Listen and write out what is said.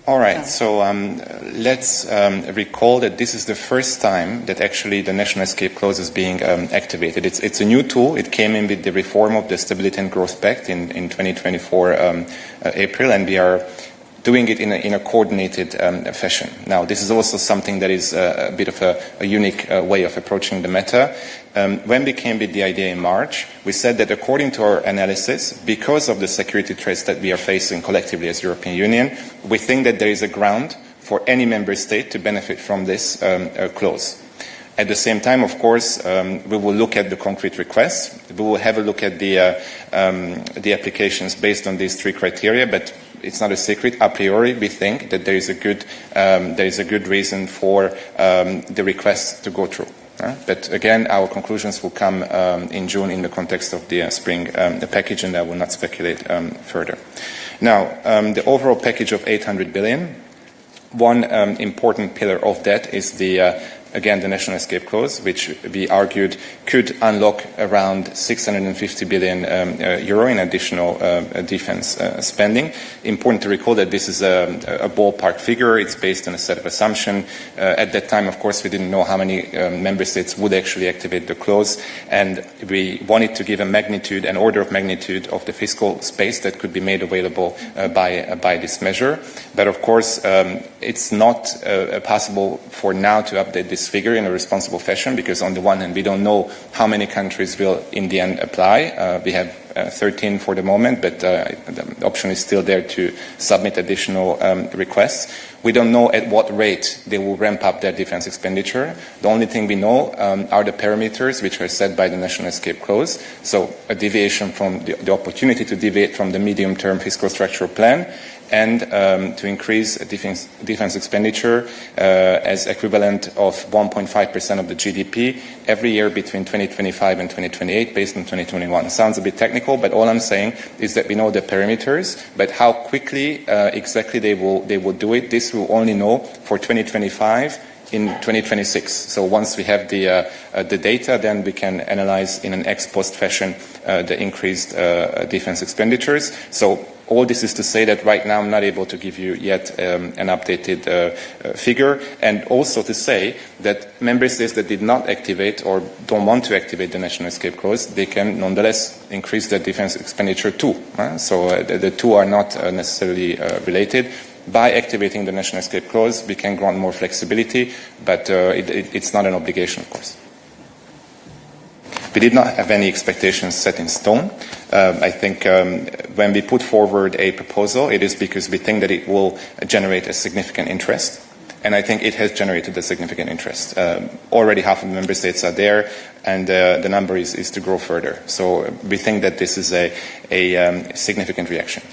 All right, so let's recall that this is the first time that actually the national escape clause is being activated. It's a new tool. It came in with the reform of the Stability and Growth Pact in 2024 April, and we are doing it in a coordinated fashion. Now, this is also something that is a bit of a unique way of approaching the matter. When we came with the idea in March, we said that according to our analysis, because of the security threats that we are facing collectively as European Union, we think that there is a ground for any member state to benefit from this clause. At the same time, of course, we will look at the concrete requests. We will have a look at the applications based on these three criteria, but it's not a secret. A priori, we think that there is a good reason for the request to go through. But again, our conclusions will come in June in the context of the spring package, and I will not speculate further. Now, the overall package of 800 billion, one important pillar of that is again, the national escape clause, which we argued could unlock around 650 billion euro in additional defense spending. Important to recall that this is a ballpark figure. It's based on a set of assumptions. At that time, of course, we didn't know how many member states would actually activate the clause, and we wanted to give an order of magnitude of the fiscal space that could be made available by this measure. But of course, it's not possible for now to update this figure in a responsible fashion, because on the one hand we don't know how many countries will in the end apply. We have 13 for the moment, but the option is still there to submit additional requests. We don't know at what rate they will ramp up their defense expenditure. The only thing we know are the parameters which are set by the national escape clause. So a deviation from the opportunity to deviate from the medium-term fiscal structural plan, and to increase defense expenditure as equivalent of 1.5% of the GDP every year between 2025 and 2028 based on 2021. Sounds a bit technical, but all I'm saying is that we know the parameters, but how quickly exactly they will do it, this we'll only know for 2025 in 2026. So once we have the data, then we can analyze in an ex post fashion the increased defense expenditures. So all this is to say that right now I'm not able to give you yet an updated figure, and also to say that member states that did not activate or don't want to activate the national escape clause, they can nonetheless increase their defense expenditure too. So the two are not necessarily related. By activating the national escape clause, we can grant more flexibility, but it's not an obligation, of course. We did not have any expectations set in stone. I think when we put forward a proposal, it is because we think that it will generate a significant interest. And I think it has generated a significant interest. Already half of the member states are there, and the number is to grow further. So we think that this is a significant reaction.